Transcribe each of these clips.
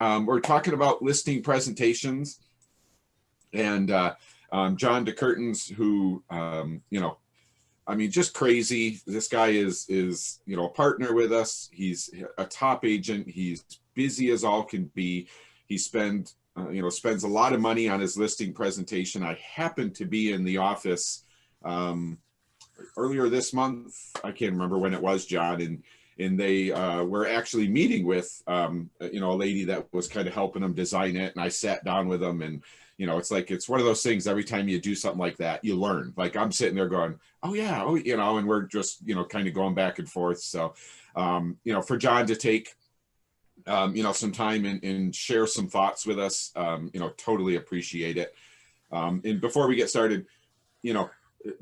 We're talking about listing presentations, and John DeCurtins, who, I mean, just crazy. This guy is a partner with us. He's a top agent. He's busy as all can be. He spends a lot of money on his listing presentation. I happened to be in the office earlier this month. I can't remember when it was, John, and they were actually meeting with a lady that was kind of helping them design it, and I sat down with them, and it's one of those things. Every time you do something like that, you learn. Like, I'm sitting there going, oh yeah, and we're just kind of going back and forth. So for John to take some time and share some thoughts with us, totally appreciate it. And before we get started,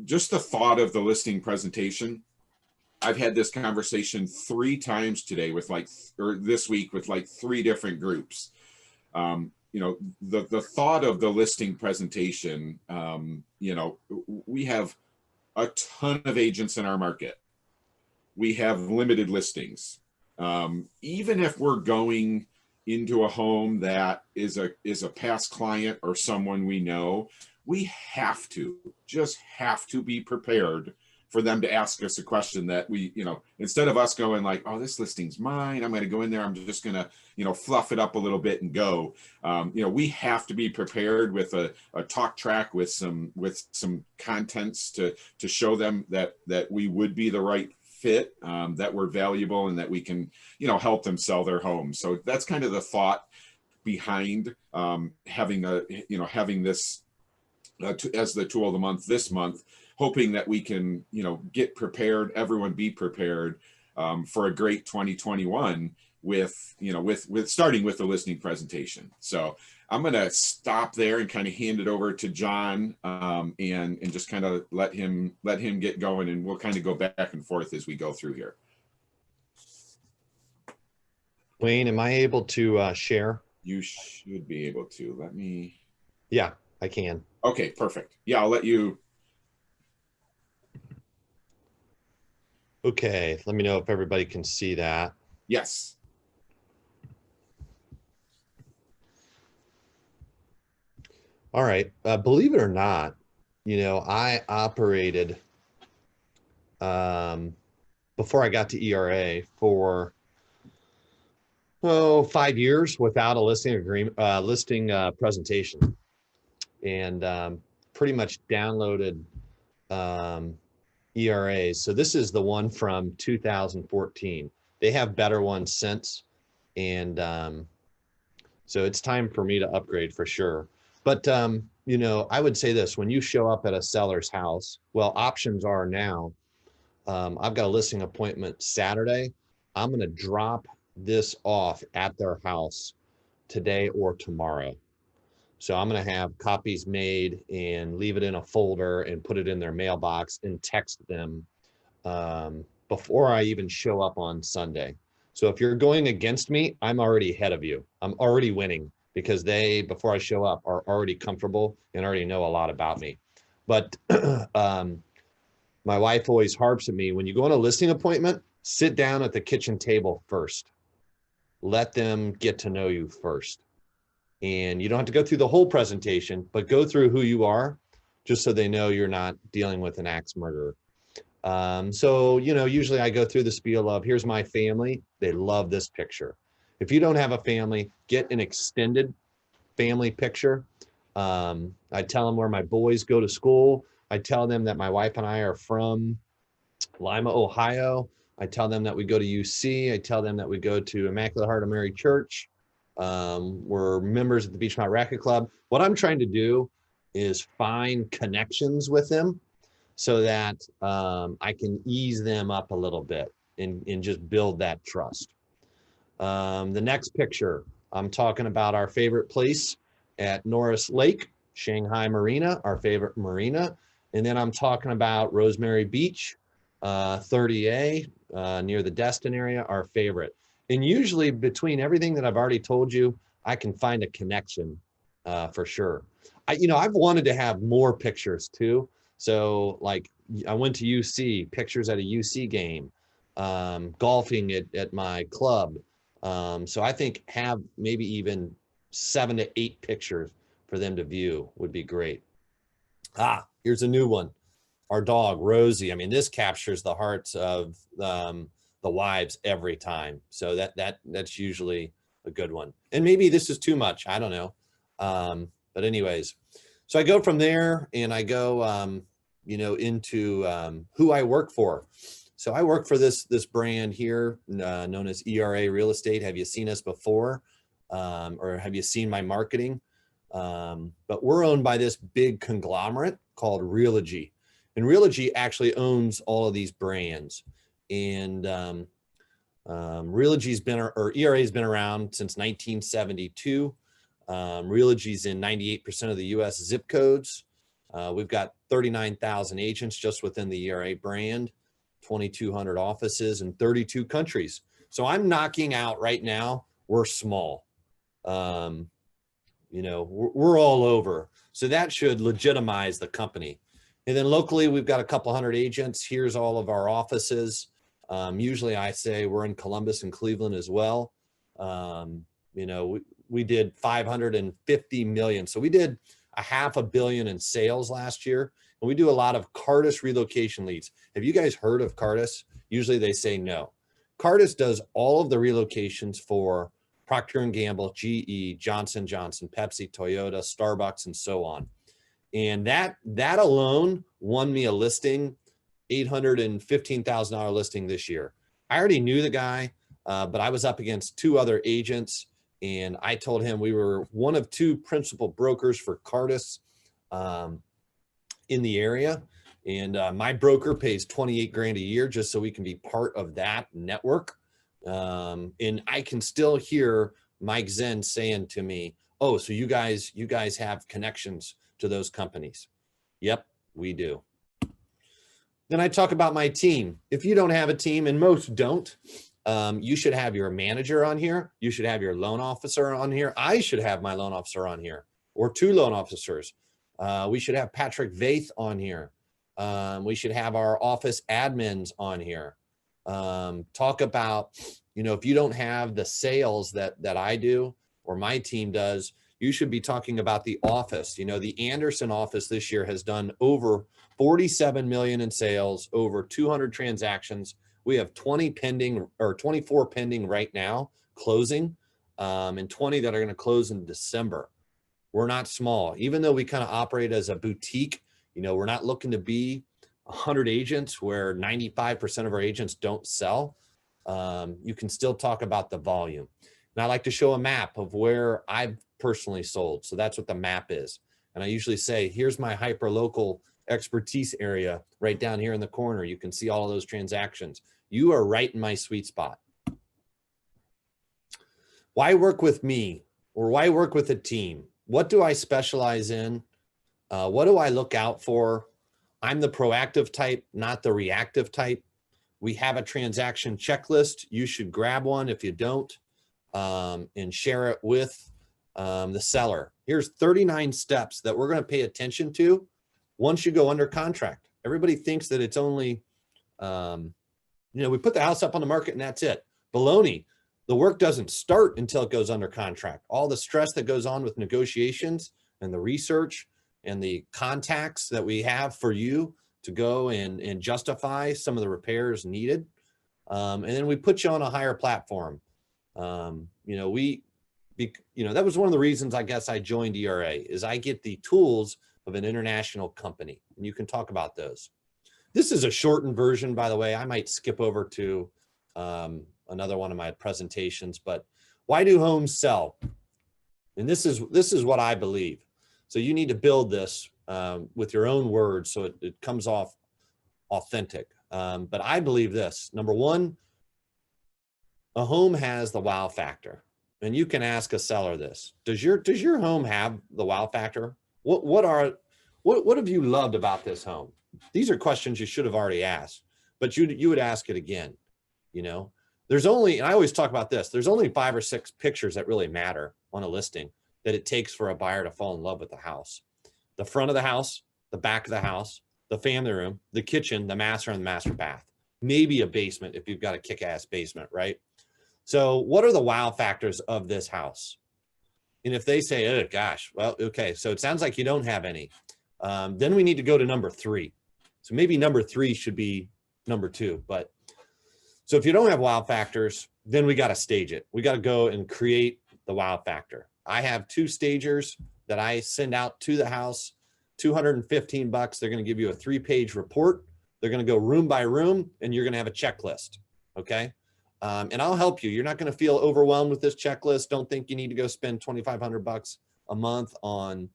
just the thought of the listing presentation. I've had this conversation 3 times today this week with 3 different groups. The thought of the listing presentation, we have a ton of agents in our market. We have limited listings. Even if we're going into a home that is a past client or someone we know, we have to be prepared for them to ask us a question that we, instead of us going like, oh, this listing's mine, I'm going to go in there, I'm just going to, fluff it up a little bit and go. We have to be prepared with a talk track with some contents to show them that we would be the right fit, that we're valuable, and that we can, help them sell their home. So that's kind of the thought behind having this as the tool of the month this month, hoping that we can, get prepared, everyone be prepared for a great 2021 with starting with the listing presentation. So I'm going to stop there and kind of hand it over to John, and just kind of let him get going, and we'll kind of go back and forth as we go through here. Wayne, am I able to share? You should be able to. Let me. Yeah, I can. Okay, perfect. Yeah, I'll let you. Okay, let me know if everybody can see that. Yes. All right. Believe it or not, I operated before I got to ERA for 5 years without a listing presentation, and pretty much downloaded ERAs. So this is the one from 2014. They have better ones since, and so it's time for me to upgrade for sure. But I would say this: when you show up at a seller's house, well, options are now. I've got a listing appointment Saturday. I'm going to drop this off at their house today or tomorrow. So I'm going to have copies made and leave it in a folder and put it in their mailbox and text them before I even show up on Sunday. So if you're going against me, I'm already ahead of you. I'm already winning because they, before I show up, are already comfortable and already know a lot about me. But my wife always harps at me, when you go on a listing appointment, sit down at the kitchen table first. Let them get to know you first. And you don't have to go through the whole presentation, but go through who you are, just so they know you're not dealing with an axe murderer. So, usually I go through the spiel of, here's my family. They love this picture. If you don't have a family, get an extended family picture. I tell them where my boys go to school. I tell them that my wife and I are from Lima, Ohio. I tell them that we go to UC. I tell them that we go to Immaculate Heart of Mary Church. We're members of the Beachmont Racquet Club. What I'm trying to do is find connections with them so that I can ease them up a little bit and just build that trust. The next picture, I'm talking about our favorite place at Norris Lake, Shanghai Marina, our favorite marina. And then I'm talking about Rosemary Beach, 30A, near the Destin area, our favorite. And usually between everything that I've already told you, I can find a connection for sure. I've wanted to have more pictures too. So like I went to UC, pictures at a UC game, golfing at my club, So I think have maybe even 7 to 8 pictures for them to view would be great. Here's a new one. Our dog, Rosie. I mean, this captures the hearts of the wives every time. So that's usually a good one. And maybe this is too much. I don't know. But anyways, so I go from there and I go, into who I work for. So I work for this brand here known as ERA Real Estate. Have you seen us before? Or have you seen my marketing? But we're owned by this big conglomerate called Realogy. And Realogy actually owns all of these brands. And Realogy's been, or ERA has been around since 1972. Realogy's in 98% of the US zip codes. We've got 39,000 agents just within the ERA brand, 2,200 offices in 32 countries. So I'm knocking out right now, we're small. We're all over. So that should legitimize the company. And then locally, we've got a couple hundred agents. Here's all of our offices. Usually I say we're in Columbus and Cleveland as well. We did 550 million. So we did a $500 million in sales last year. And we do a lot of Cartus relocation leads. Have you guys heard of Cartus? Usually they say no. Cartus does all of the relocations for Procter & Gamble, GE, Johnson & Johnson, Pepsi, Toyota, Starbucks, and so on. And that alone won me a listing, $815,000 listing this year. I already knew the guy, but I was up against 2 other agents, and I told him we were one of 2 principal brokers for Cartus in the area. And my broker pays 28 grand a year just so we can be part of that network. And I can still hear Mike Zen saying to me, "Oh, so you guys have connections to those companies." Yep, we do. Then I talk about my team. If you don't have a team, and most don't, you should have your manager on here. You should have your loan officer on here. I should have my loan officer on here, or 2 loan officers. We should have Patrick Vaith on here. We should have our office admins on here. Talk about, if you don't have the sales that I do or my team does, you should be talking about the office. The Anderson office this year has done over 47 million in sales, over 200 transactions. We have 24 pending right now, closing, and 20 that are going to close in December. We're not small, even though we kind of operate as a boutique. We're not looking to be 100 agents where 95% of our agents don't sell. You can still talk about the volume. And I like to show a map of where I've personally sold. So that's what the map is. And I usually say, here's my hyper local expertise area right down here in the corner. You can see all of those transactions. You are right in my sweet spot. Why work with me, or why work with a team? What do I specialize in? What do I look out for? I'm the proactive type, not the reactive type. We have a transaction checklist. You should grab one if you don't, and share it with the seller. Here's 39 steps that we're going to pay attention to once you go under contract. Everybody thinks that it's only, we put the house up on the market and that's it. Baloney. The work doesn't start until it goes under contract. All the stress that goes on with negotiations and the research and the contacts that we have for you to go and justify some of the repairs needed. And then we put you on a higher platform. That was one of the reasons I guess I joined ERA, is I get the tools of an international company, and you can talk about those. This is a shortened version, by the way. I might skip over to another one of my presentations, but why do homes sell? And this is what I believe. So you need to build this with your own words so it comes off authentic. But I believe this. Number one, a home has the wow factor. And you can ask a seller this. Does your home have the wow factor? What have you loved about this home? These are questions you should have already asked, but you would ask it again. There's only, and I always talk about this, there's only 5 or 6 pictures that really matter on a listing that it takes for a buyer to fall in love with the house. The front of the house, the back of the house, the family room, the kitchen, the master, and the master bath. Maybe a basement if you've got a kick-ass basement, right? So what are the wow factors of this house? And if they say, oh gosh, well, okay, so it sounds like you don't have any. Then we need to go to number 3. So maybe number 3 should be number 2. But so if you don't have wow factors, then we got to stage it. We got to go and create the wow factor. I have 2 stagers that I send out to the house, $215. They're going to give you a 3-page report. They're going to go room by room, and you're going to have a checklist. Okay. And I'll help you. You're not going to feel overwhelmed with this checklist. Don't think you need to go spend $2,500 a month on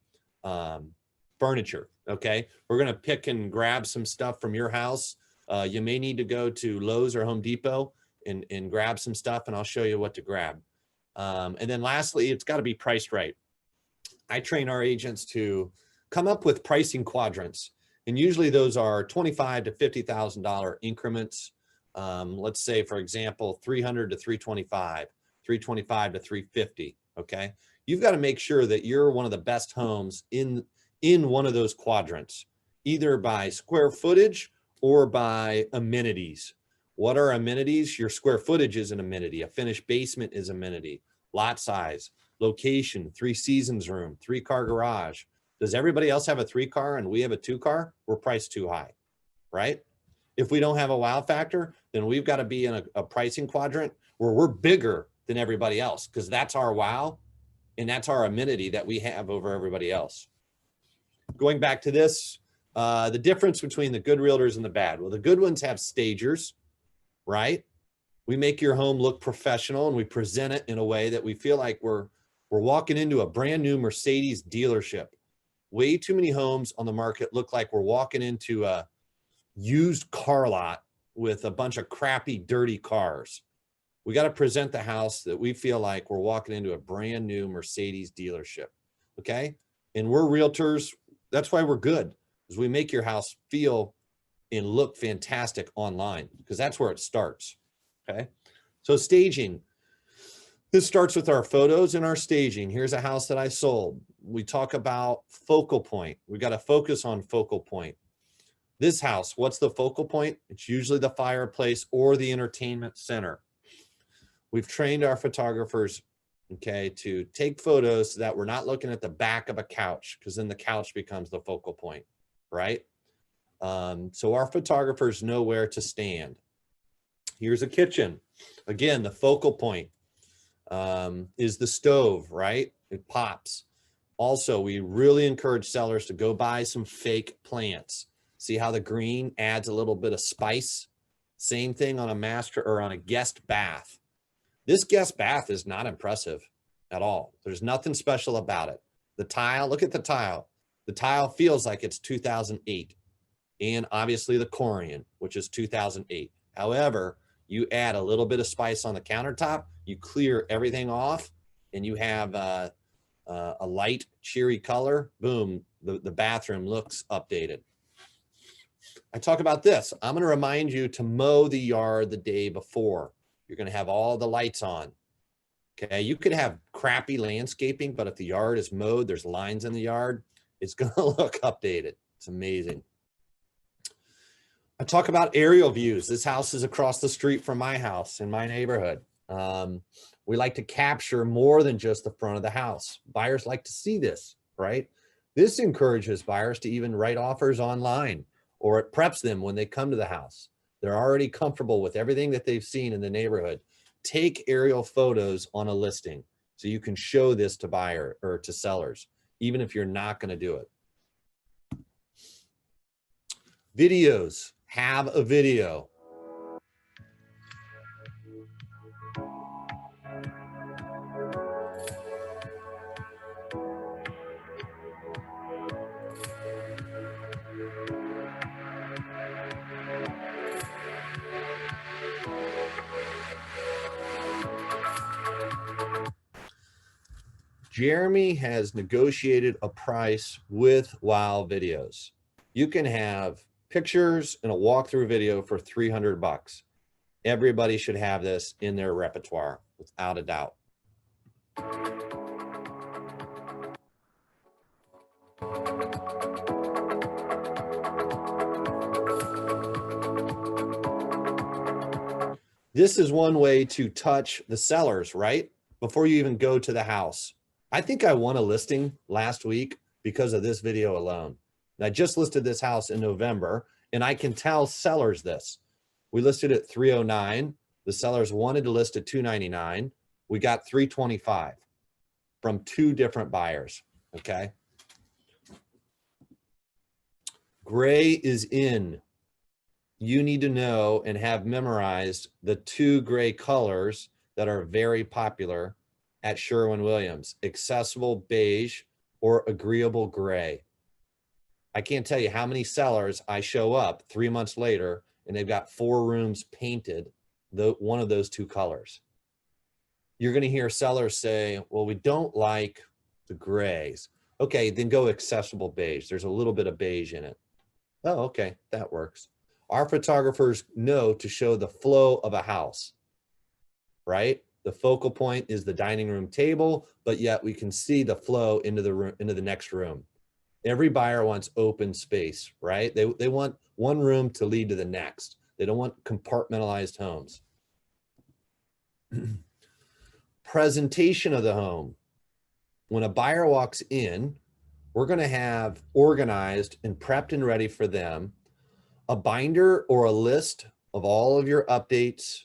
furniture. Okay. We're going to pick and grab some stuff from your house. You may need to go to Lowe's or Home Depot and grab some stuff, and I'll show you what to grab. And then lastly, it's got to be priced right. I train our agents to come up with pricing quadrants. And usually those are $25,000 to $50,000 increments. Let's say, for example, 300 to 325, 325 to 350. Okay. You've got to make sure that you're one of the best homes in one of those quadrants, either by square footage or by amenities. What are amenities? Your square footage is an amenity. A finished basement is amenity. Lot size, location, 3 seasons room, 3-car garage. Does everybody else have a 3-car and we have a 2-car? We're priced too high, right? If we don't have a wow factor, then we've got to be in a pricing quadrant where we're bigger than everybody else, because that's our wow and that's our amenity that we have over everybody else. Going back to this, the difference between the good realtors and the bad. Well, the good ones have stagers, right? We make your home look professional and we present it in a way that we feel like we're walking into a brand new Mercedes dealership. Way too many homes on the market look like we're walking into a used car lot with a bunch of crappy, dirty cars. We got to present the house that we feel like we're walking into a brand new Mercedes dealership. Okay. And we're realtors. That's why we're good, is we make your house feel and look fantastic online, because that's where it starts. Okay. So staging. This starts with our photos and our staging. Here's a house that I sold. We talk about focal point. We got to focus on focal point. This house, what's the focal point? It's usually the fireplace or the entertainment center. We've trained our photographers, okay, to take photos so that we're not looking at the back of a couch, because then the couch becomes the focal point, right? So our photographers know where to stand. Here's a kitchen. Again, the focal point is the stove, right? It pops. Also, we really encourage sellers to go buy some fake plants. See how the green adds a little bit of spice? Same thing on a master or on a guest bath. This guest bath is not impressive at all. There's nothing special about it. The tile, look at the tile. The tile feels like it's 2008. And obviously the Corian, which is 2008. However, you add a little bit of spice on the countertop, you clear everything off, and you have a light, cheery color. Boom, the bathroom looks updated. I talk about this. I'm going to remind you to mow the yard the day before. You're going to have all the lights on. Okay, you could have crappy landscaping, but if the yard is mowed, there's lines in the yard, it's going to look updated. It's amazing. I talk about aerial views. This house is across the street from my house in my neighborhood. We like to capture more than just the front of the house. Buyers like to see this, right? This encourages buyers to even write offers online, or it preps them when they come to the house. They're already comfortable with everything that they've seen in the neighborhood. Take aerial photos on a listing so you can show this to buyer or to sellers, even if you're not going to do it. Videos. Have a video. Jeremy has negotiated a price with Wow Videos. You can have pictures and a walkthrough video for $300. Everybody should have this in their repertoire, without a doubt. This is one way to touch the sellers, right? Before you even go to the house. I think I won a listing last week because of this video alone. And I just listed this house in November, and I can tell sellers this. We listed at 309. The sellers wanted to list at 299. We got 325 from 2 different buyers, okay? Gray is in. You need to know and have memorized the 2 gray colors that are very popular at Sherwin-Williams: accessible beige or agreeable gray. I can't tell you how many sellers I show up 3 months later and they've got 4 rooms painted one of those 2 colors. You're going to hear sellers say, well, we don't like the grays. Okay, then go accessible beige. There's a little bit of beige in it. Oh, okay, that works. Our photographers know to show the flow of a house, right? The focal point is the dining room table, but yet we can see the flow into the room, into the next room. Every buyer wants open space, right? They want one room to lead to the next. They don't want compartmentalized homes. Presentation of the home. When a buyer walks in, we're going to have organized and prepped and ready for them a binder or a list of all of your updates,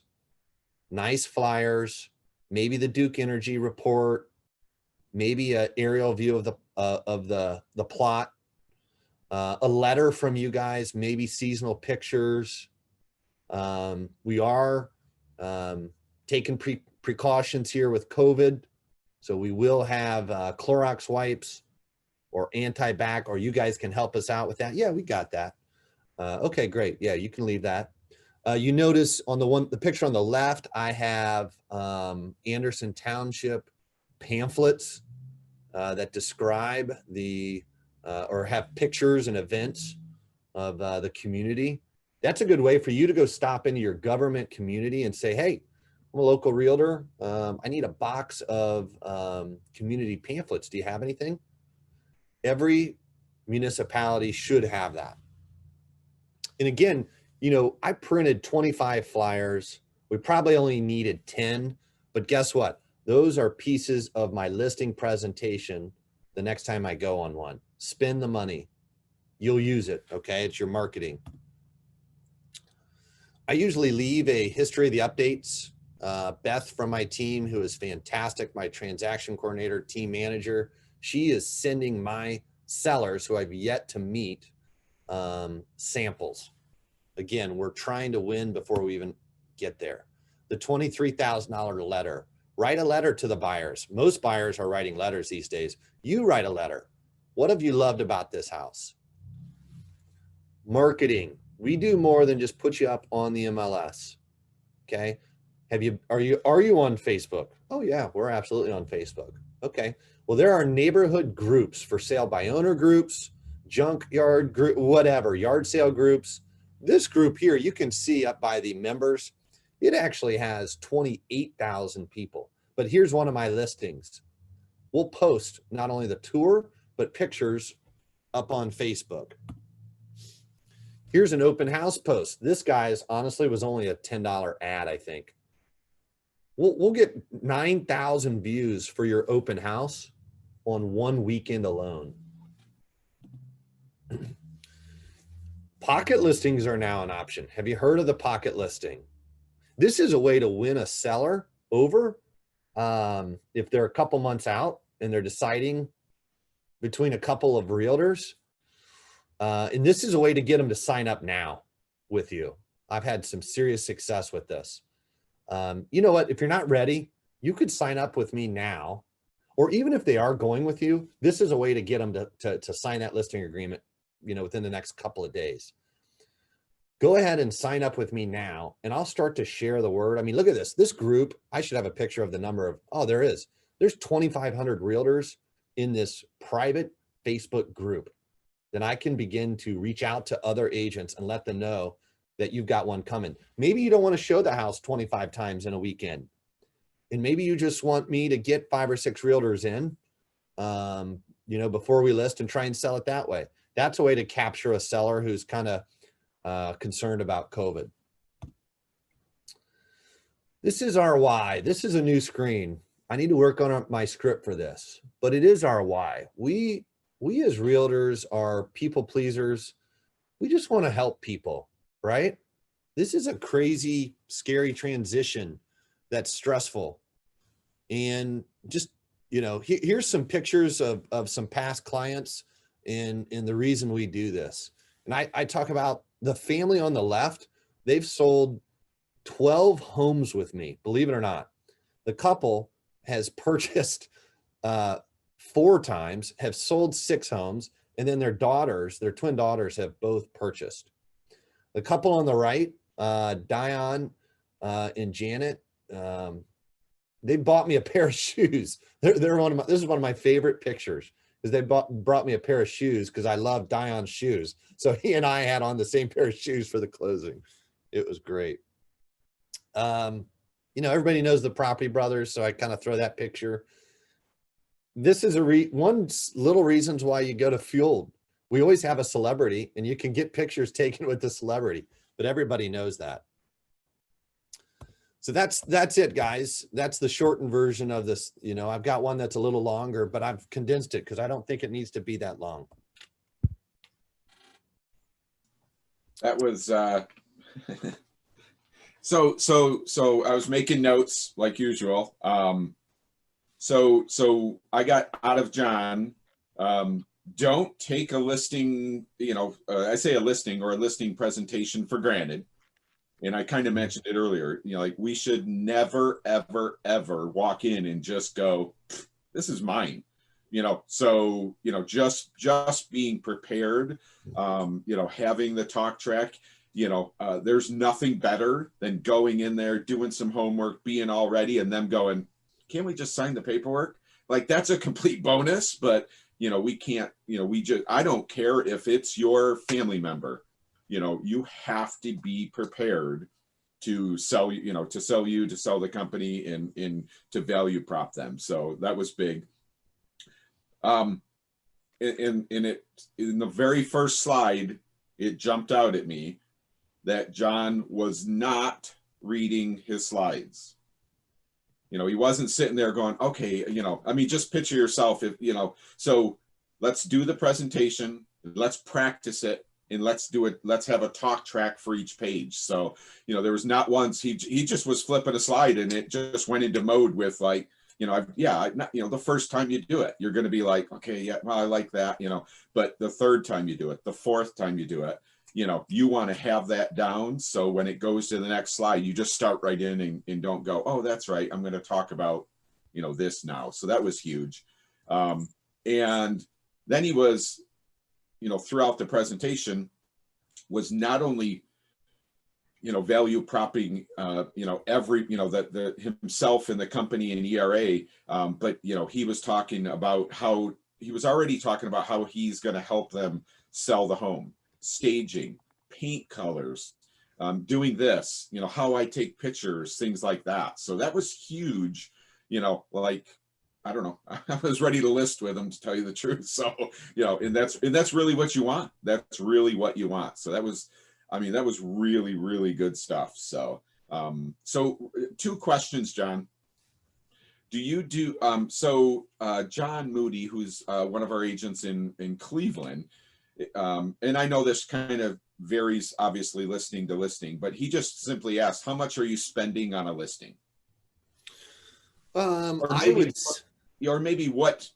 nice flyers, maybe the Duke Energy report, maybe an aerial view of the plot, a letter from you guys, maybe seasonal pictures. We are taking precautions here with COVID, so we will have Clorox wipes or anti-bac, or you guys can help us out with that. Yeah, we got that. Okay, great. Yeah, you can leave that. You notice on the picture on the left, I have Anderson Township pamphlets that describe or have pictures and events of the community. That's a good way for you to go stop into your government community and say, hey, I'm a local realtor. I need a box of community pamphlets. Do you have anything? Every municipality should have that. And again, you know, I printed 25 flyers. We probably only needed 10, but guess what? Those are pieces of my listing presentation the next time I go on one. Spend the money. You'll use it, okay? It's your marketing. I usually leave a history of the updates. Beth from my team, who is fantastic, my transaction coordinator, team manager, she is sending my sellers who I've yet to meet samples. Again, we're trying to win before we even get there. The $23,000 letter. Write a letter to the buyers. Most buyers are writing letters these days. You write a letter. What have you loved about this house? Marketing. We do more than just put you up on the MLS. Okay. Are you on Facebook? Oh yeah, we're absolutely on Facebook. Okay. Well, there are neighborhood groups for sale by owner groups, junkyard group, whatever, yard sale groups. This group here, you can see up by the members, it actually has 28,000 people. But here's one of my listings. We'll post not only the tour, but pictures up on Facebook. Here's an open house post. This guy's honestly was only a $10 ad, I think. We'll get 9,000 views for your open house on one weekend alone. Pocket listings are now an option. Have you heard of the pocket listing? This is a way to win a seller over if they're a couple months out and they're deciding between a couple of realtors. And this is a way to get them to sign up now with you. I've had some serious success with this. You know what? If you're not ready, you could sign up with me now. Or even if they are going with you, this is a way to get them to sign that listing agreement, you know, within the next couple of days. Go ahead and sign up with me now, and I'll start to share the word. I mean, look at this. This group, I should have a picture of the number of, oh, there is. There's 2,500 realtors in this private Facebook group. Then I can begin to reach out to other agents and let them know that you've got one coming. Maybe you don't want to show the house 25 times in a weekend. And maybe you just want me to get 5 or 6 realtors in, you know, before we list and try and sell it that way. That's a way to capture a seller who's kind of concerned about COVID. This is our why. This is a new screen. I need to work on my script for this, but it is our why. We as realtors are people pleasers. We just want to help people, right? This is a crazy, scary transition that's stressful. And just, here's some pictures of some past clients and the reason we do this. And I talk about the family on the left. They've sold 12 homes with me, believe it or not. The couple has purchased 4 times, have sold 6 homes, and then their twin daughters have both purchased. The couple on the right, Dion and Janet, they bought me a pair of shoes. They're this is one of my favorite pictures, because they brought me a pair of shoes because I love Dion's shoes. So he and I had on the same pair of shoes for the closing. It was great. Everybody knows the Property Brothers, so I kind of throw that picture. This is one little reasons why you go to Fueled. We always have a celebrity, and you can get pictures taken with the celebrity, but everybody knows that. So that's it, guys. That's the shortened version of this. I've got one that's a little longer, but I've condensed it because I don't think it needs to be that long. That was so I was making notes like usual. So I got out of John, don't take a listing, I say a listing or a listing presentation for granted. And I kind of mentioned it earlier, like we should never, ever, ever walk in and just go, this is mine, so, just being prepared, having the talk track, there's nothing better than going in there, doing some homework, being all ready, and them going, can't we just sign the paperwork? Like, that's a complete bonus, but, we can't, I don't care if it's your family member. You have to be prepared to sell, to sell the company and to value prop them. So that was big. In the very first slide, it jumped out at me that John was not reading his slides. He wasn't sitting there going, okay, just picture yourself if, so let's do the presentation, let's practice it, and let's do it. Let's have a talk track for each page. So, there was not once he just was flipping a slide and it just went into mode with like, the first time you do it, you're going to be like, okay, yeah, well, I like that, but the third time you do it, the fourth time you do it, you want to have that down. So when it goes to the next slide, you just start right in and don't go, oh, that's right, I'm going to talk about, this now. So that was huge. And then he was, throughout the presentation was not only, value propping, every, the himself and the company and ERA, but, he was talking about how he's going to help them sell the home, staging, paint colors, doing this, how I take pictures, things like that. So that was huge, like, I don't know. I was ready to list with him, to tell you the truth. So, and that's really what you want. That's really what you want. So that was really, really good stuff. So, so 2 questions, John. Do you do, John Moody, who's one of our agents in Cleveland, and I know this kind of varies, obviously, listing to listing, but he just simply asked, how much are you spending on a listing? Or maybe what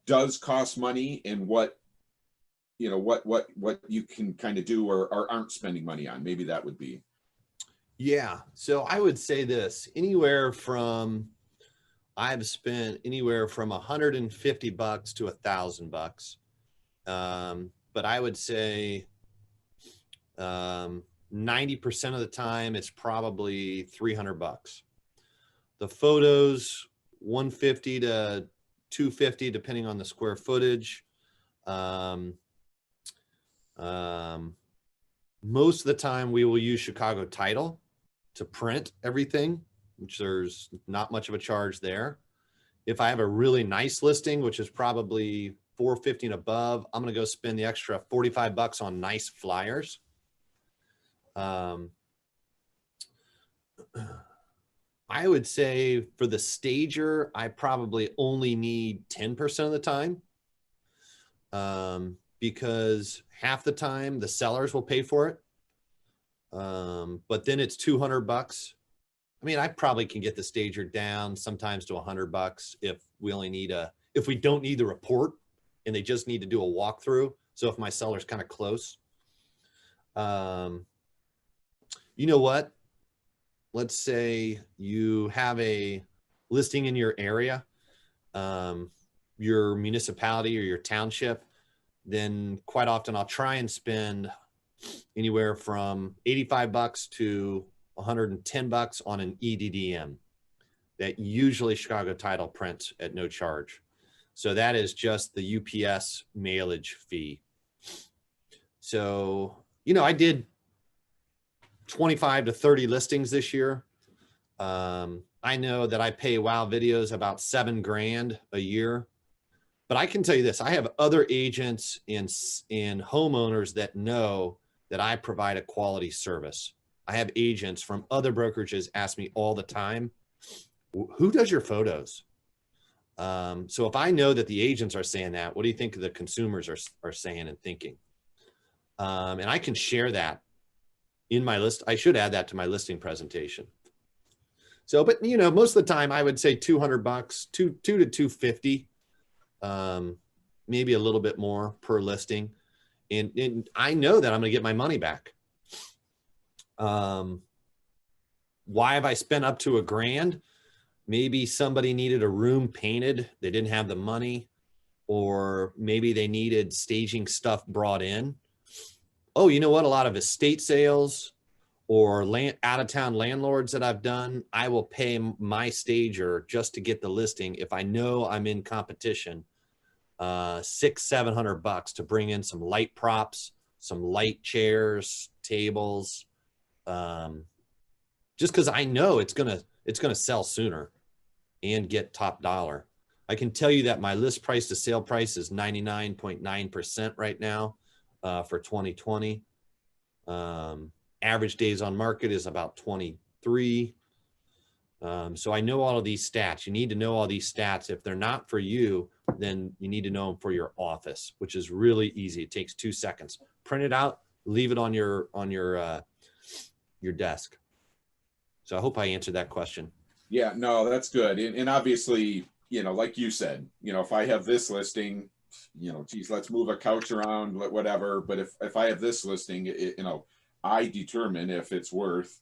does cost money and what you can kind of do or aren't spending money on. Maybe that would be. Yeah. So I would say this, I've spent anywhere from $150 to $1,000. But I would say 90% of the time it's probably $300. The photos, 150 to 250, depending on the square footage. Most of the time we will use Chicago Title to print everything, which there's not much of a charge there. If I have a really nice listing, which is probably $450 and above, I'm going to go spend the extra $45 on nice flyers. I would say for the stager, I probably only need 10% of the time, because half the time the sellers will pay for it. But then it's $200. I mean, I probably can get the stager down sometimes to $100 if we only need if we don't need the report and they just need to do a walkthrough. So if my seller's kind of close, you know what? Let's say you have a listing in your area, your municipality or your township, then quite often I'll try and spend anywhere from $85 to $110 on an EDDM that usually Chicago Title prints at no charge. So that is just the UPS mailage fee. So, you know, I did 25 to 30 listings this year. I know that I pay Wow Videos about $7,000 a year, but I can tell you this, I have other agents and homeowners that know that I provide a quality service. I have agents from other brokerages ask me all the time, who does your photos? So if I know that the agents are saying that, what do you think the consumers are saying and thinking? And I can share that in my list. I should add that to my listing presentation. So, but you know, most of the time I would say $200, two to 250, maybe a little bit more per listing. And I know that I'm going to get my money back. Why have I spent up to $1,000? Maybe somebody needed a room painted. They didn't have the money, or maybe they needed staging stuff brought in. Oh, you know what? A lot of estate sales or out of town landlords that I've done, I will pay my stager just to get the listing. If I know I'm in competition, $600-700 to bring in some light props, some light chairs, tables, just because I know it's gonna sell sooner and get top dollar. I can tell you that my list price to sale price is 99.9% right now for 2020. Average days on market is about 23. So I know all of these stats. You need to know all these stats. If they're not for you, then you need to know them for your office, which is really easy. It takes 2 seconds. Print it out, leave it on your desk. So I hope I answered that question. Yeah, no, that's good. And obviously, you know, like you said, you know, if I have this listing, you know, geez, let's move a couch around, whatever. But if I have this listing, you know, I determine if it's worth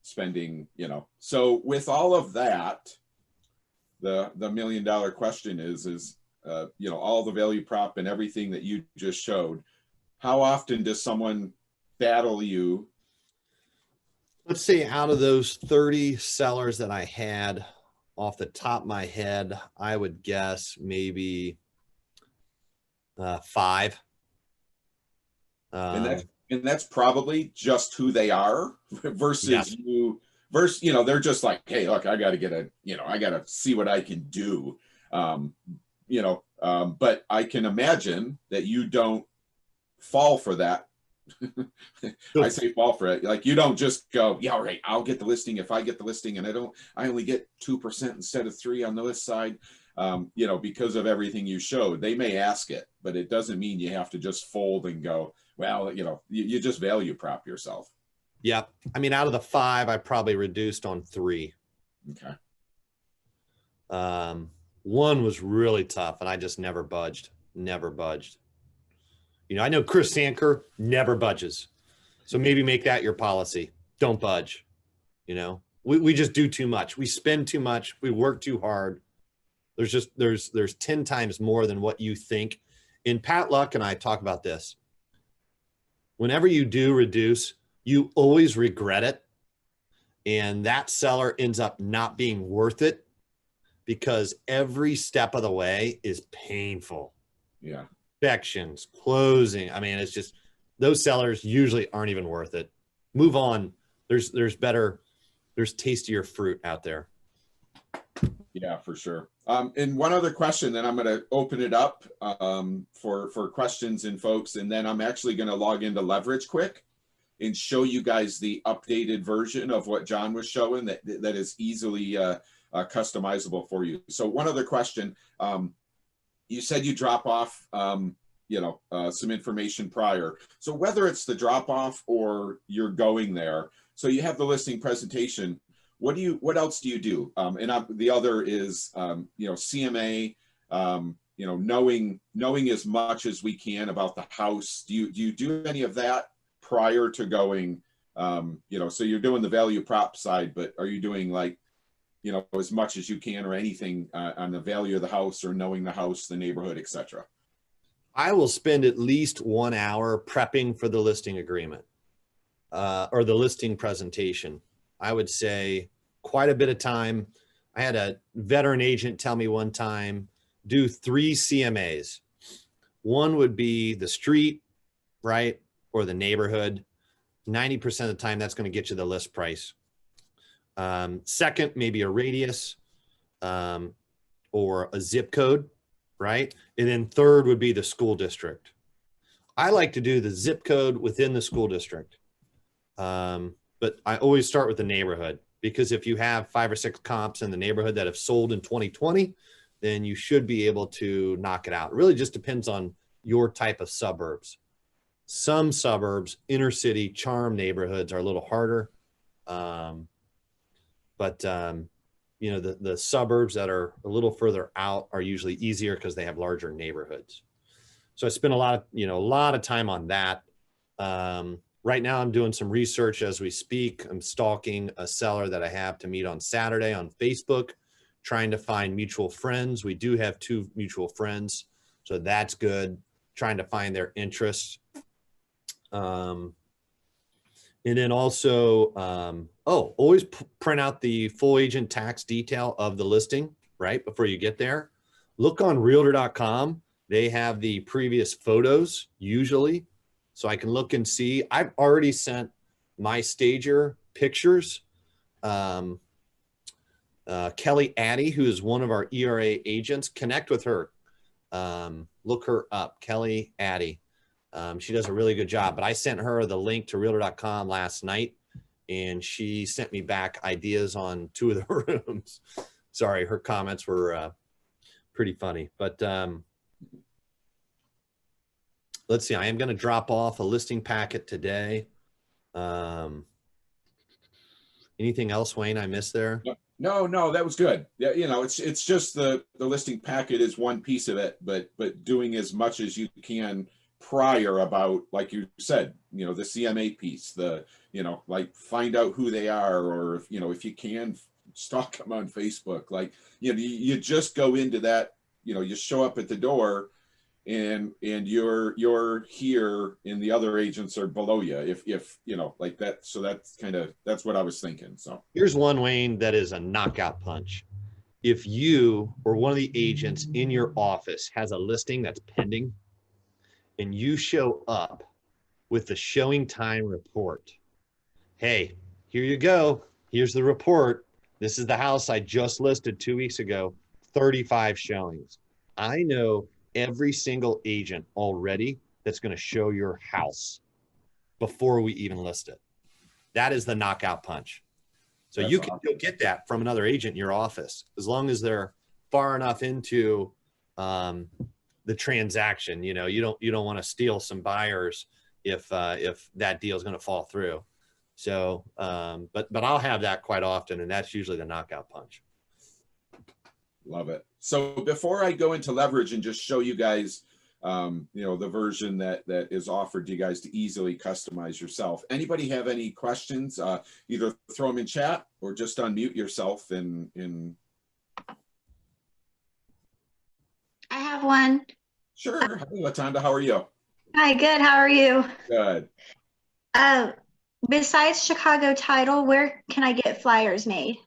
spending, you know. So with all of that, the $1 million question is, you know, all the value prop and everything that you just showed, how often does someone battle you? Let's say out of those 30 sellers that I had, off the top of my head, I would guess maybe 5. And that's probably just who they are versus Yes. you know, they're just like, hey, look, I got to get I got to see what I can do. You know, but I can imagine that you don't fall for that. I say fall for it. Like, you don't just go, yeah, all right, I'll get the listing if I get the listing, and I only get 2% instead of 3 on the list side. You know, because of everything you showed, they may ask it, but it doesn't mean you have to just fold and go, well, you know, you just value prop yourself. Yep. I mean, out of the 5, I probably reduced on 3. Okay. 1 was really tough, and I just never budged. You know, I know Chris Sanker never budges. So maybe make that your policy. Don't budge. You know, we just do too much. We spend too much. We work too hard. There's 10 times more than what you think. And Pat Luck and I talk about this. Whenever you do reduce, you always regret it. And that seller ends up not being worth it because every step of the way is painful. Yeah. Inspections, closing. I mean, it's just, those sellers usually aren't even worth it. Move on. There's tastier fruit out there. Yeah, for sure. And one other question, then I'm going to open it up for questions and folks, and then I'm actually going to log into Leverage quick and show you guys the updated version of what John was showing that is easily customizable for you. So one other question, you said you drop off, some information prior. So whether it's the drop off or you're going there, so you have the listing presentation. What else do you do? The other is, CMA, knowing as much as we can about the house. Do you do any of that prior to going? So you're doing the value prop side, but are you doing like, as much as you can or anything on the value of the house or knowing the house, the neighborhood, etc.? I will spend at least 1 hour prepping for the listing agreement or the listing presentation. I would say quite a bit of time. I had a veteran agent tell me one time, do 3 CMAs. One would be the street, right? Or the neighborhood. 90% of the time, that's going to get you the list price. Second, maybe a radius or a zip code, right? And then third would be the school district. I like to do the zip code within the school district. But I always start with the neighborhood, because if you have 5 or 6 comps in the neighborhood that have sold in 2020, then you should be able to knock it out. It really just depends on your type of suburbs. Some suburbs, inner city, charm neighborhoods are a little harder. The suburbs that are a little further out are usually easier because they have larger neighborhoods. So I spend a lot of time on that. Right now I'm doing some research as we speak. I'm stalking a seller that I have to meet on Saturday on Facebook, trying to find mutual friends. We do have 2 mutual friends, so that's good. Trying to find their interests. And then also, always print out the full agent tax detail of the listing, right? Before you get there. Look on realtor.com. They have the previous photos usually. So I can look and see. I've already sent my stager pictures. Kelly Addy, who is one of our ERA agents, connect with her. Look her up, Kelly Addy. She does a really good job, but I sent her the link to realtor.com last night, and she sent me back ideas on 2 of the rooms. Sorry, her comments were pretty funny, but let's see. I am going to drop off a listing packet today. Anything else, Wayne, I missed there? No, that was good. Yeah, it's just the listing packet is one piece of it, but doing as much as you can prior about, like you said, the CMA piece, like find out who they are, or if you can stalk them on Facebook, you just go into that, you show up at the door and you're here and the other agents are below you, if like that. So that's what I was thinking. So here's one, Wayne, that is a knockout punch. If you or one of the agents in your office has a listing that's pending and you show up with the showing time report, hey, here you go. Here's the report. This is the house I just listed 2 weeks ago, 35 showings. I know every single agent already that's going to show your house before we even list it. That is the knockout punch. So that's awesome. You'll get that from another agent in your office, as long as they're far enough into the transaction. You don't want to steal some buyers if that deal is going to fall through. So, but I'll have that quite often, and that's usually the knockout punch. Love it. So before I go into leverage and just show you guys, the version that is offered to you guys to easily customize yourself, anybody have any questions? Either throw them in chat or just unmute yourself. I have one. Sure. Hi, Latanda, how are you? Hi, good. How are you? Good. Besides Chicago Title, where can I get flyers made?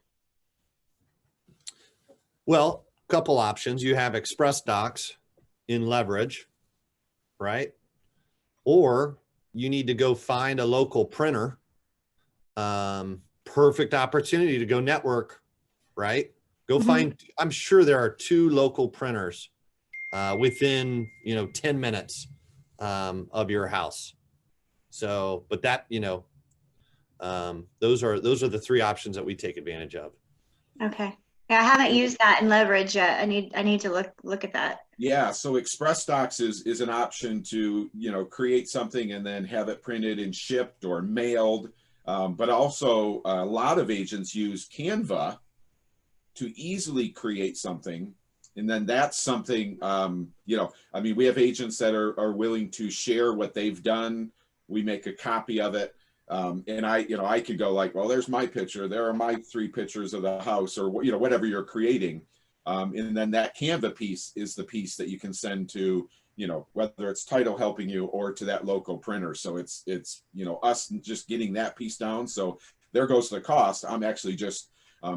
Well, a couple options. You have Express Docs in leverage, right? Or you need to go find a local printer. Perfect opportunity to go network, right? Go find, I'm sure there are 2 local printers within 10 minutes of your house. So, but that, those are the three options that we take advantage of. Okay. Yeah, I haven't used that in Leverage yet. I need to look at that. Yeah, so Express Docs is an option to, create something and then have it printed and shipped or mailed. But also a lot of agents use Canva to easily create something. And then that's something, we have agents that are willing to share what they've done. We make a copy of it. And I could go like, well, there's my picture. There are my 3 pictures of the house, or, whatever you're creating. And then that Canva piece is the piece that you can send to, whether it's title helping you or to that local printer. So it's us just getting that piece down. So there goes the cost. I'm actually just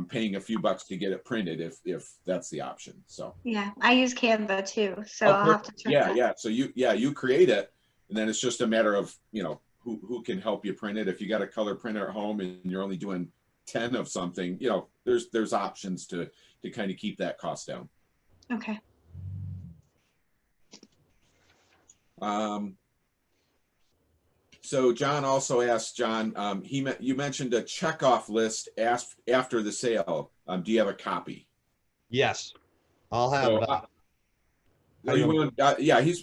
paying a few bucks to get it printed if that's the option. So yeah, I use Canva too. So I'll have to check that. Yeah. So you create it, and then it's just a matter of, who can help you print it. If you got a color printer at home and you're only doing 10 of something, there's options to kind of keep that cost down. Okay. So John also asked, you mentioned a checkoff list after the sale. Do you have a copy? Yes, I'll have. So, are you willing?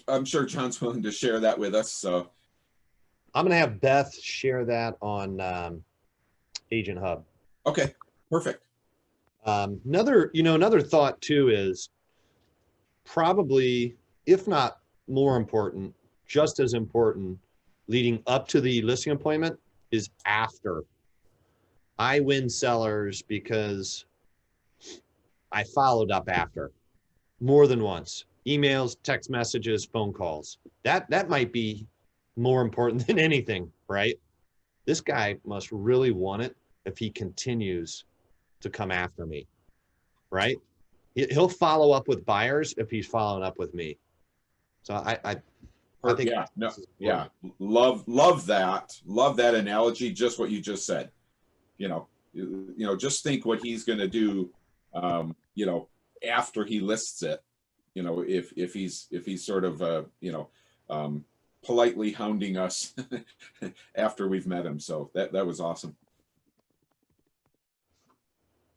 I'm sure John's willing to share that with us. So I'm going to have Beth share that on Agent Hub. Okay, perfect. Another thought too is probably, if not more important, just as important, leading up to the listing appointment is after. I win sellers because I followed up after more than once. Emails, text messages, phone calls. That might be more important than anything, right? This guy must really want it if he continues to come after me, right? He'll follow up with buyers if he's following up with me. So I think love that analogy. Just what you just said. Just think what he's going to do. After he lists it. If he's sort of politely hounding us after we've met him. So that was awesome.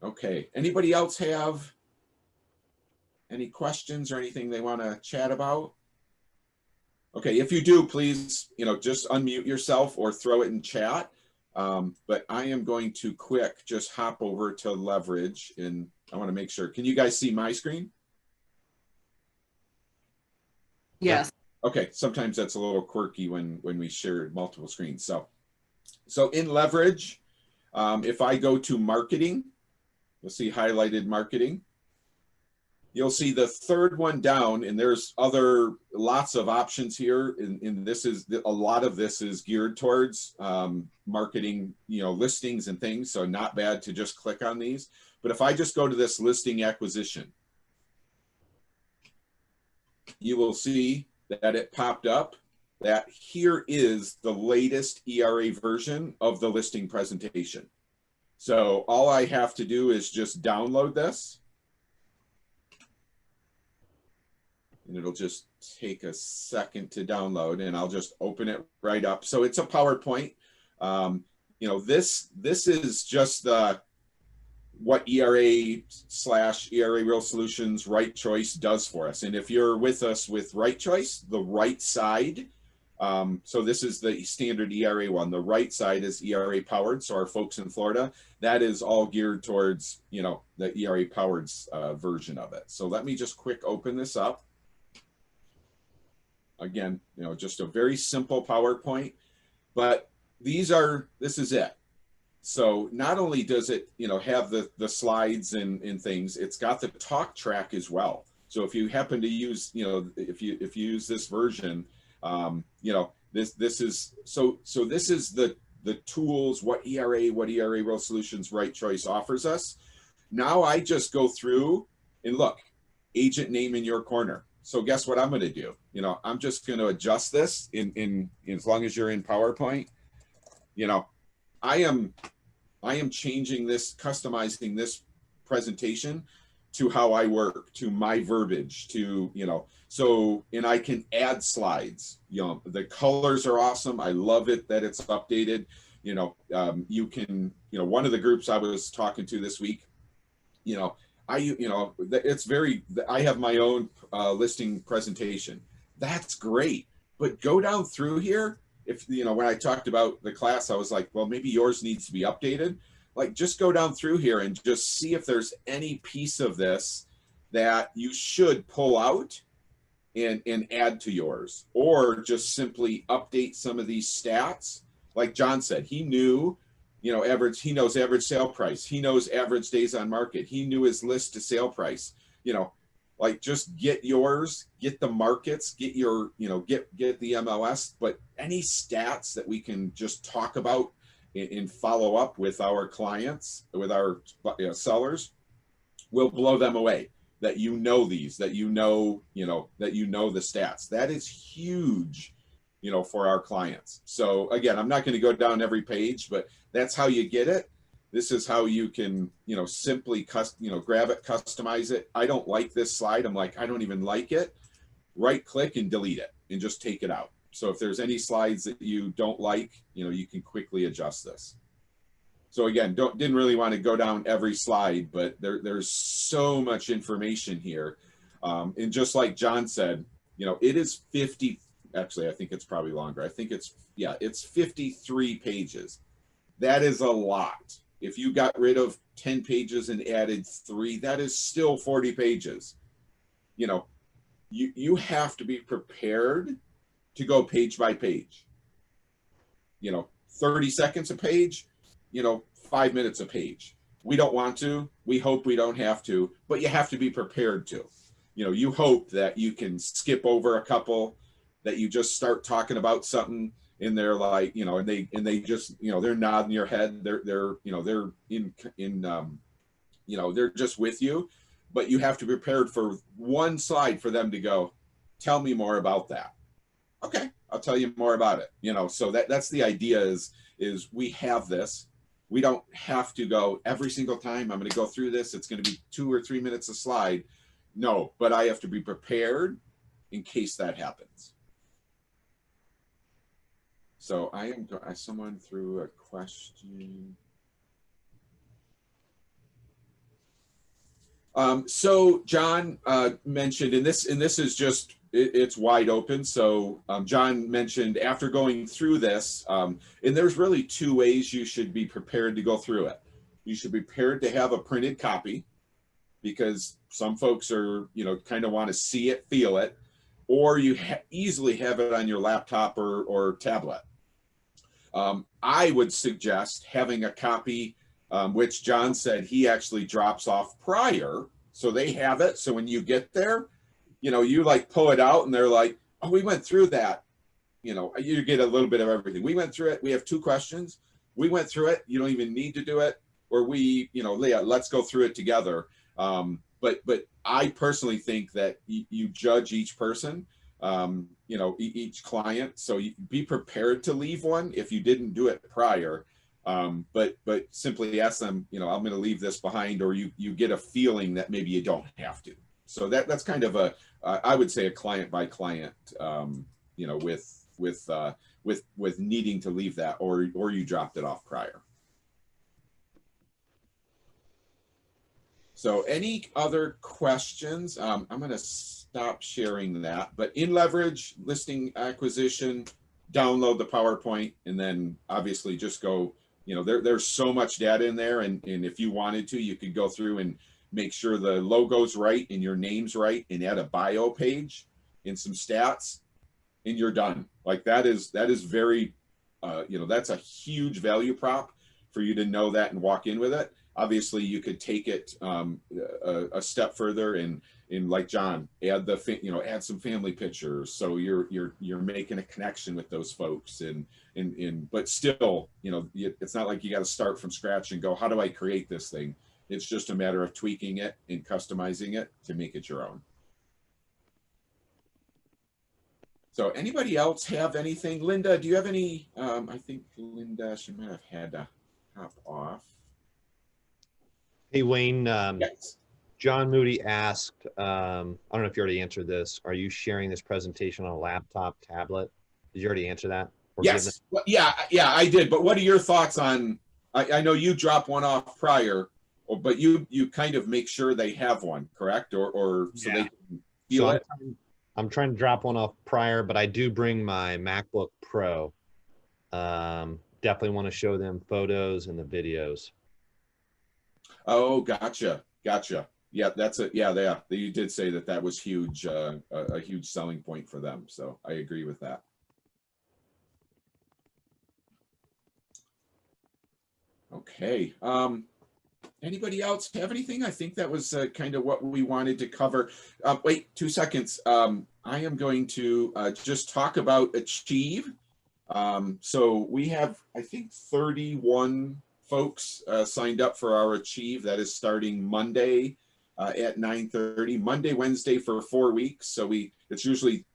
Okay. Anybody else have any questions or anything they want to chat about? Okay. If you do, please, just unmute yourself or throw it in chat. But I am going to just hop over to Leverage, and I want to make sure. Can you guys see my screen? Yes. Okay. Sometimes that's a little quirky when we share multiple screens. So in Leverage, if I go to marketing, you'll see highlighted marketing. You'll see the third one down, and there's lots of options here. And a lot of this is geared towards marketing, listings and things. So not bad to just click on these. But if I just go to this listing acquisition, you will see that it popped up that here is the latest ERA version of the listing presentation. So all I have to do is just download this. And it'll just take a second to download, and I'll just open it right up. So it's a PowerPoint. This is just what ERA/ERA Real Solutions Right Choice does for us. And if you're with us with Right Choice, the right side, so this is the standard ERA one. The right side is ERA powered. So our folks in Florida, that is all geared towards, the ERA powered version of it. So let me just quick open this up. Again, just a very simple PowerPoint, but this is it. So not only does it, have the slides and things, it's got the talk track as well. So if you happen to use, if you use this version, this is the tools, what ERA Real Solutions Right Choice offers us. Now I just go through and look, agent name in your corner. So guess what I'm going to do? I'm just going to adjust this in as long as you're in PowerPoint. I am changing this, customizing this presentation to how I work, to my verbiage, to, you know, so, and I can add slides, you know, the colors are awesome. I love it that it's updated. You know, you can, you know, one of the groups I was talking to this week, you know, it's very, I have my own listing presentation. That's great. But go down through here. If, you know, when I talked about the class, I was like, well, maybe yours needs to be updated. Like, just go down through here and just see if there's any piece of this that you should pull out and add to yours, or just simply update some of these stats. Like John said, he knew, you know, he knows average sale price. He knows average days on market. He knew his list to sale price, you know, like just get yours, get the markets, get your, you know, get the MLS, but any stats that we can just talk about and follow up with our clients, with our sellers, will blow them away. That you know these, that you know the stats. That is huge, you know, for our clients. So again, I'm not going to go down every page, but that's how you get it. This is how you can, you know, simply grab it, customize it. I don't like this slide. I'm like, I don't even like it. Right click and delete it and just take it out. So if there's any slides that you don't like, you know, you can quickly adjust this. So again, didn't really want to go down every slide, but there's so much information here. And just like John said, you know, it is 50, actually, I think it's probably longer. I think it's 53 pages. That is a lot. If you got rid of 10 pages and added 3, that is still 40 pages. You know, you have to be prepared to go page by page. You know, 30 seconds a page, you know, 5 minutes a page. We don't want to, we hope we don't have to, but you have to be prepared to. You know, you hope that you can skip over a couple, that you just start talking about something and they're like, you know, and they just, you know, they're nodding your head. They're you know, they're in you know, they're just with you, but you have to be prepared for one slide for them to go, tell me more about that. Okay, I'll tell you more about it. You know, so that's the idea is we have this. We don't have to go every single time. I'm going to go through this. It's going to be 2 or 3 minutes a slide. No, but I have to be prepared in case that happens. So someone threw a question. So John mentioned, and this is just, it's wide open. So John mentioned after going through this, and there's really 2 ways you should be prepared to go through it. You should be prepared to have a printed copy, because some folks are, you know, kind of want to see it, feel it, or you easily have it on your laptop or tablet. I would suggest having a copy, which John said he actually drops off prior, so they have it. So when you get there, you know, you like pull it out and they're like, oh, we went through that. You know, you get a little bit of everything. We went through it. We have 2 questions. We went through it. You don't even need to do it. Or we, you know, Leah, let's go through it together. But I personally think that you judge each person, you know, each client. So you be prepared to leave one if you didn't do it prior. But simply ask them, you know, I'm going to leave this behind, or you get a feeling that maybe you don't have to. So that's kind of I would say a client by client, you know, with needing to leave that, or you dropped it off prior. So any other questions? I'm going to stop sharing that, but in leverage listing acquisition, download the PowerPoint, and then obviously just go, you know, there's so much data in there. And if you wanted to, you could go through and make sure the logo's right and your name's right, and add a bio page and some stats, and you're done. Like that is very, you know, that's a huge value prop for you to know that and walk in with it. Obviously, you could take it a step further and like John, add add some family pictures, so you're making a connection with those folks, but still, you know, it's not like you got to start from scratch and go, how do I create this thing? It's just a matter of tweaking it and customizing it to make it your own. So anybody else have anything? Linda, do you have any? I think Linda, she might have had to hop off. Hey, Wayne, Yes. John Moody asked, I don't know if you already answered this. Are you sharing this presentation on a laptop, tablet? Did you already answer that? Or give them- Yes. Well, yeah, I did. But what are your thoughts on, I know you drop one off prior, but you kind of make sure they have one, correct? Or so Yeah. they can feel So it? I'm trying to drop one off prior, but I do bring my MacBook Pro. Definitely want to show them photos and the videos. Oh, gotcha. Yeah, that's it. Yeah, you did say that that was huge, a huge selling point for them. So I agree with that. Okay. Anybody else have anything? I think that was kind of what we wanted to cover. Wait, 2 seconds. I am going to just talk about Achieve. So we have, I think, 31 folks signed up for our Achieve. That is starting Monday at 9:30. Monday, Wednesday for 4 weeks. So it's usually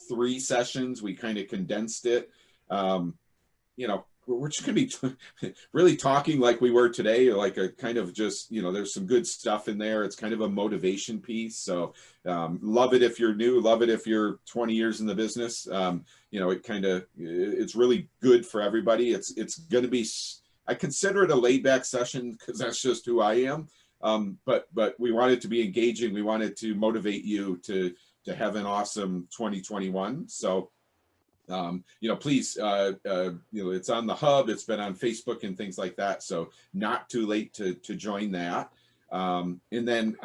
3 sessions. We kind of condensed it. You know, we're just going to be really talking like we were today, like a kind of just, there's some good stuff in there. It's kind of a motivation piece. So love it if you're new, love it if you're 20 years in the business. It's really good for everybody. It's going to be, I consider it a laid back session because that's just who I am. But we want it to be engaging. We want it to motivate you to have an awesome 2021. So please, it's on the hub, it's been on Facebook and things like that. So not too late to join that. And then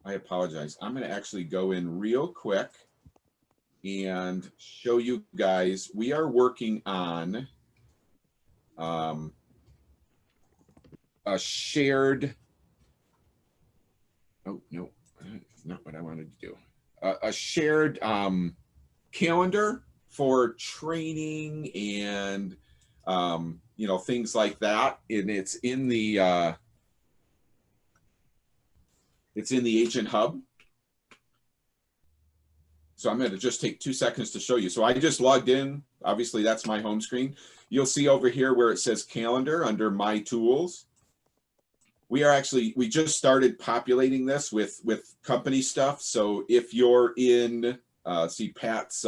I apologize. I'm going to actually go in real quick and show you guys, we are working on a shared, oh, no, that's not what I wanted to do. A shared calendar for training and things like that, and it's in the agent hub. So I'm going to just take 2 seconds to show you. So I just logged in. Obviously that's my home screen. You'll see over here where it says calendar under my tools. We just started populating this with company stuff. So if you're in see Pat's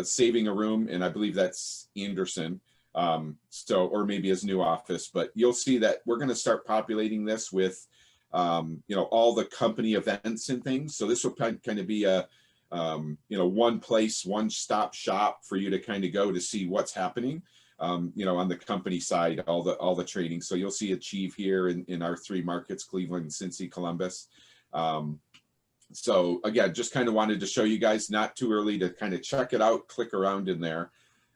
saving a room, and I believe that's Anderson, or maybe his new office, but you'll see that we're going to start populating this with all the company events and things. So this will kind of be a one place, one stop shop for you to kind of go to see what's happening on the company side, all the training. So you'll see Achieve here in our 3 markets, Cleveland, Cincy, Columbus. So again, just kind of wanted to show you guys, not too early to kind of check it out, click around in there.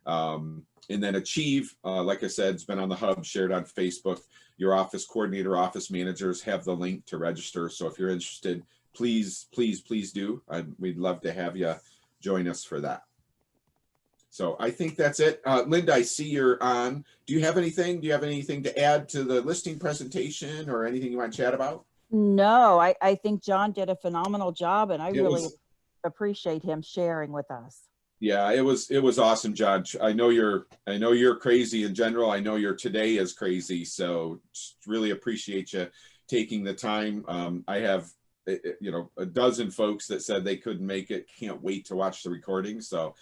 And then Achieve, like I said, it's been on the hub, shared on Facebook. Your office coordinator, office managers have the link to register. So if you're interested, please do. We'd love to have you join us for that. So I think that's it. Linda, I see you're on. Do you have anything? Do you have anything to add to the listing presentation or anything you want to chat about? No, I think John did a phenomenal job, and I really appreciate him sharing with us. Yeah, it was awesome, John. I know you're crazy in general. I know your today is crazy. So really appreciate you taking the time. I have a dozen folks that said they couldn't make it. Can't wait to watch the recording. So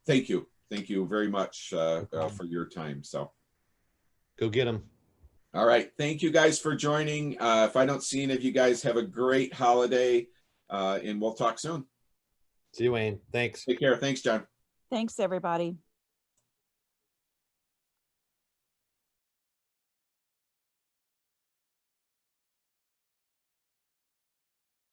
thank you very much for your time. So go get them. All right. Thank you guys for joining. If I don't see any of you guys, have a great holiday, and we'll talk soon. See you, Wayne. Thanks. Take care. Thanks, John. Thanks, everybody.